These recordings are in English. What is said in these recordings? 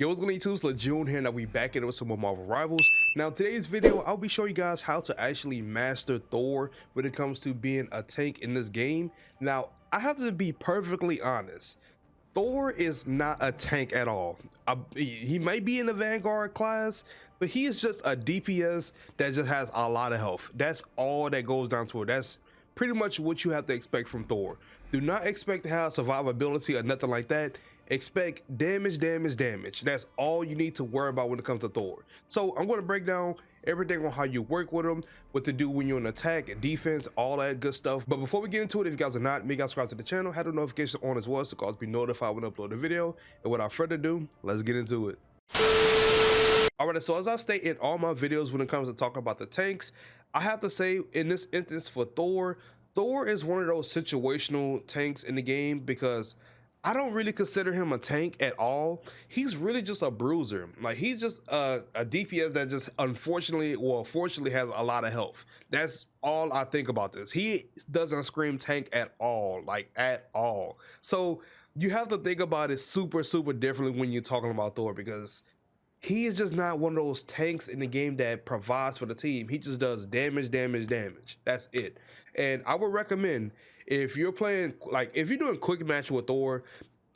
Yo, what's going on YouTube? It's June here, and we back in with some more Marvel Rivals. Now, today's video, I'll be showing you guys how to actually master Thor when it comes to being a tank in this game. Now, I have to be perfectly honest. Thor is not a tank at all. He might be in the Vanguard class, but he is just a DPS that just has a lot of health. That's all that goes down to it. That's pretty much what you have to expect from Thor. Do not expect to have survivability or nothing like that. Expect damage. That's all you need to worry about when it comes to Thor. So I'm going to break down everything on how you work with him, what to do when you're in attack and defense, all that good stuff. But before we get into it, if you guys are not, make sure you subscribe to the channel, have the notification on as well, so you guys be notified when I upload a video. And without further ado, let's get into it. Alright, so as I state in all my videos when it comes to talking about the tanks, I have to say in this instance for Thor is one of those situational tanks in the game because I don't really consider him a tank at all. He's really just a bruiser. Like, he's just a DPS that just unfortunately or fortunately has a lot of health. That's all I think about this. He doesn't scream tank at all, like at all. So you have to think about it super differently when you're talking about Thor, because he is just not one of those tanks in the game that provides for the team. He just does damage. That's it. And I would recommend, if you're playing, like, if you're doing quick match with Thor,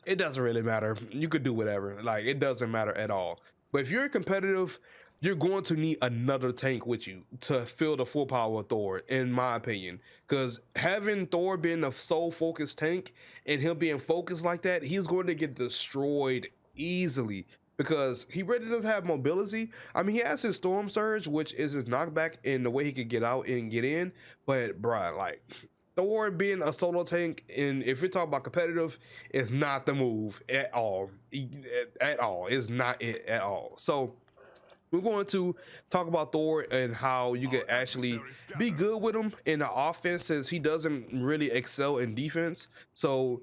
it doesn't really matter. You could do whatever. Like, it doesn't matter at all. But if you're competitive, you're going to need another tank with you to feel the full power of Thor, in my opinion. Because having Thor being a sole focused tank and him being focused like that, he's going to get destroyed easily, because he really doesn't have mobility. I mean, he has his Storm Surge, which is his knockback in the way he could get out and get in. But bruh, like, Thor being a solo tank, and if you're talking about competitive, is not the move at all. It's not it at all. So we're going to talk about Thor and how you can actually be good with him in the offense, since he doesn't really excel in defense. So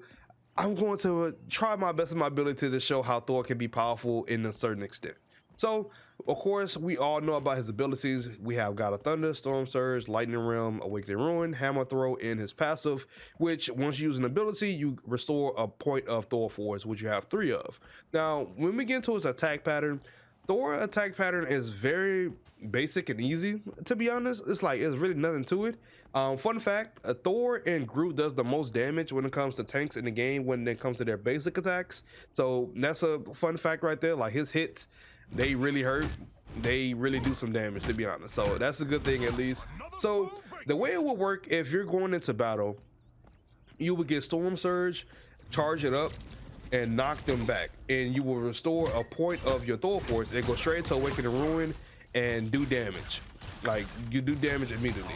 I'm going to try my best of my ability to show how Thor can be powerful in a certain extent. So, of course, we all know about his abilities. We have God of Thunder, Storm Surge, Lightning Realm, Awakening Ruin, Hammer Throw, and his passive, which once you use an ability, you restore a point of Thor Force, which you have 3 of. Now, when we get into his attack pattern, Thor attack pattern is very basic and easy, to be honest. It's like, there's really nothing to it. Fun fact, Thor and Groot does the most damage when it comes to tanks in the game when it comes to their basic attacks. So that's a fun fact right there. Like, his hits, they really hurt. They really do some damage, to be honest. So that's a good thing, at least. So the way it will work, if you're going into battle, you would get Storm Surge, charge it up, and knock them back, and you will restore a point of your Thor Force. They go straight to Awakening Ruin and do damage. Like, you do damage immediately.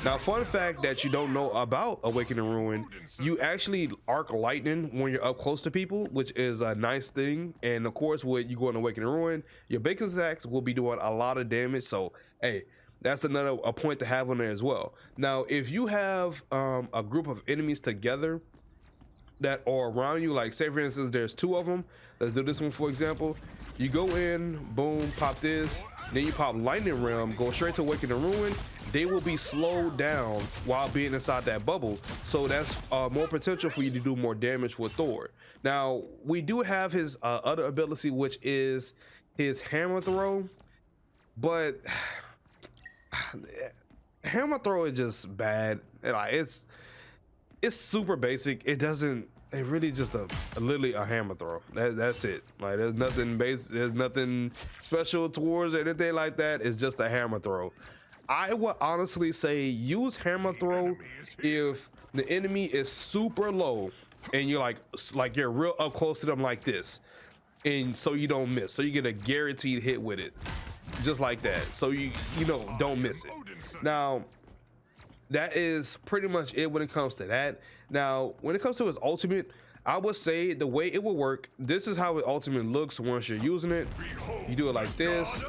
Now, fun fact that you don't know about Awakening Ruin, you actually arc lightning when you're up close to people, which is a nice thing. And of course, when you go in Awakening Ruin, your basic attacks will be doing a lot of damage. So hey, that's another point to have on there as well. Now, if you have a group of enemies together that are around you, like, say for instance there's 2 of them, let's do this one for example. You go in, boom, pop this, then you pop Lightning Realm, go straight to Awakening Ruin. They will be slowed down while being inside that bubble, so that's more potential for you to do more damage with Thor. Now, we do have his other ability, which is his Hammer Throw, but Hammer Throw is just bad. Like, it's super basic. It really just literally a hammer throw. That's it. Like, there's nothing special towards anything like that. It's just a hammer throw. I would honestly say use hammer throw if the enemy is super low and you're like you're real up close to them like this, and so you don't miss. So you get a guaranteed hit with it, just like that. So you know, don't miss it. Now, that is pretty much it when it comes to that. Now, when it comes to his ultimate, I would say the way it will work, this is how his ultimate looks once you're using it. You do it like this,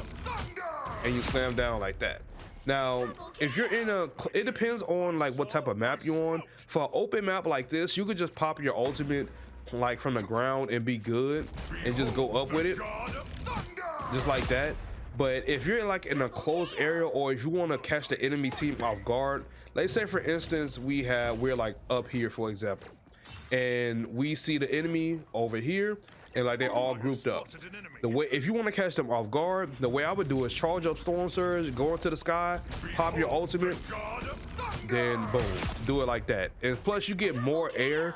and you slam down like that. Now, if you're in it depends on like what type of map you're on. For an open map like this, you could just pop your ultimate like from the ground and be good, and just go up with it, just like that. But if you're like in a close area, or if you want to catch the enemy team off guard, let's say for instance we're like up here for example, and we see the enemy over here, and like they all grouped up. The way, if you want to catch them off guard, the way I would do is charge up Storm Surge, go into the sky, pop your ultimate, then boom, do it like that. And plus you get more air,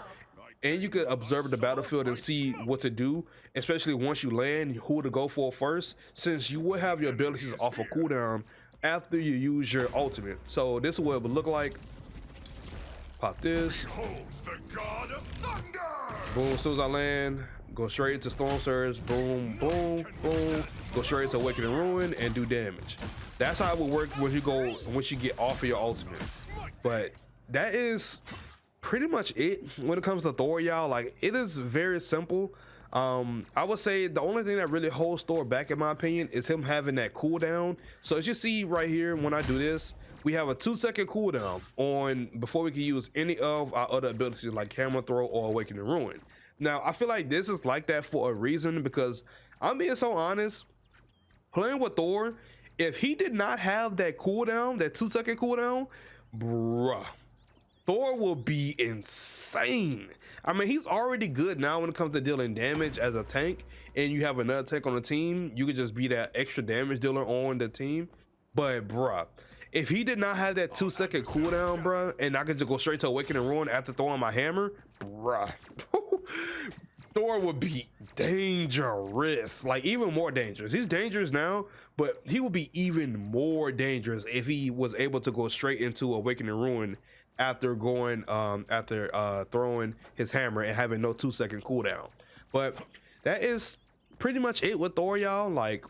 and you can observe the battlefield and see what to do, especially once you land, who to go for first, since you will have your abilities off a cooldown after you use your ultimate. So this is what it would look like. Pop this. Boom, as soon as I land, go straight into Storm Surge. Boom, boom, boom. Go straight into Awaken and Ruin and do damage. That's how it would work when you get off of your ultimate. But that is pretty much it when it comes to Thor, y'all. Like, it is very simple. I would say the only thing that really holds Thor back, in my opinion, is him having that cooldown. So as you see right here, when I do this, we have a 2-second cooldown on before we can use any of our other abilities like Camera Throw or Awaken and Ruin. Now I feel like this is like that for a reason, because I'm being so honest, playing with Thor, if he did not have that cooldown, that 2-second cooldown, bruh, Thor will be insane. I mean, he's already good now when it comes to dealing damage as a tank, and you have another tank on the team, you could just be that extra damage dealer on the team. But bruh, if he did not have that 2-second cooldown, bruh, and I could just go straight to Awaken and Ruin after throwing my hammer, bruh, Thor would be dangerous, like even more dangerous. He's dangerous now, but he would be even more dangerous if he was able to go straight into Awaken and Ruin after going throwing his hammer and having no 2-second cooldown. But that is pretty much it with Thor, y'all. Like,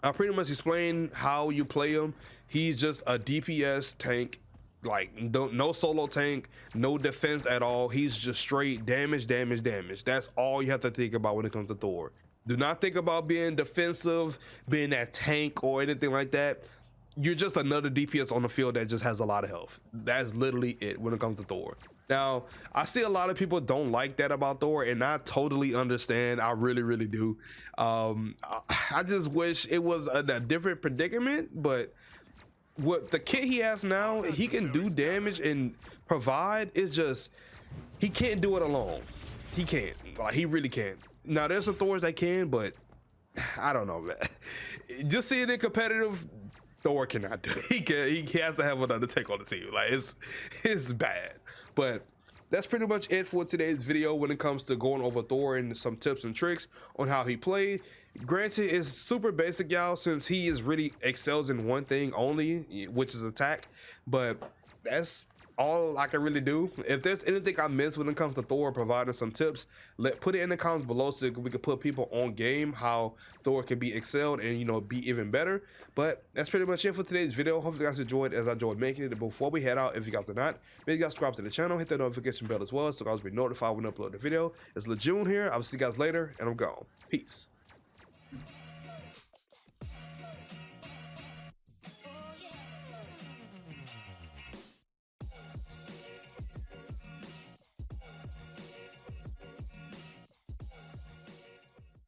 I pretty much explained how you play him. He's just a DPS tank, like no solo tank, no defense at all. He's just straight damage, damage, damage. That's all you have to think about when it comes to Thor. Do not think about being defensive, being that tank or anything like that. You're just another DPS on the field that just has a lot of health. That's literally it when it comes to Thor. Now, I see a lot of people don't like that about Thor, and I totally understand. I really, really do. I just wish it was a different predicament, but what the kit he has now, he can do damage and provide. It's just, he can't do it alone. He can't. Like, he really can't. Now, there's some Thors that can, but I don't know, man. Just seeing it competitive, Thor cannot do it. He has to have another take on the team. Like, it's bad. But that's pretty much it for today's video when it comes to going over Thor and some tips and tricks on how he played. Granted, it's super basic, y'all, since he is really excels in one thing only, which is attack. But that's all I can really do. If there's anything I missed when it comes to Thor providing some tips, put it in the comments below so we can put people on game how Thor can be excelled and, you know, be even better. But that's pretty much it for today's video. Hopefully you guys enjoyed as I enjoyed making it. And before we head out, if you guys did not, make sure you guys subscribe to the channel, hit that notification bell as well so you guys will be notified when I upload the video. It's Lejeune here. I'll see you guys later, and I'm gone. Peace.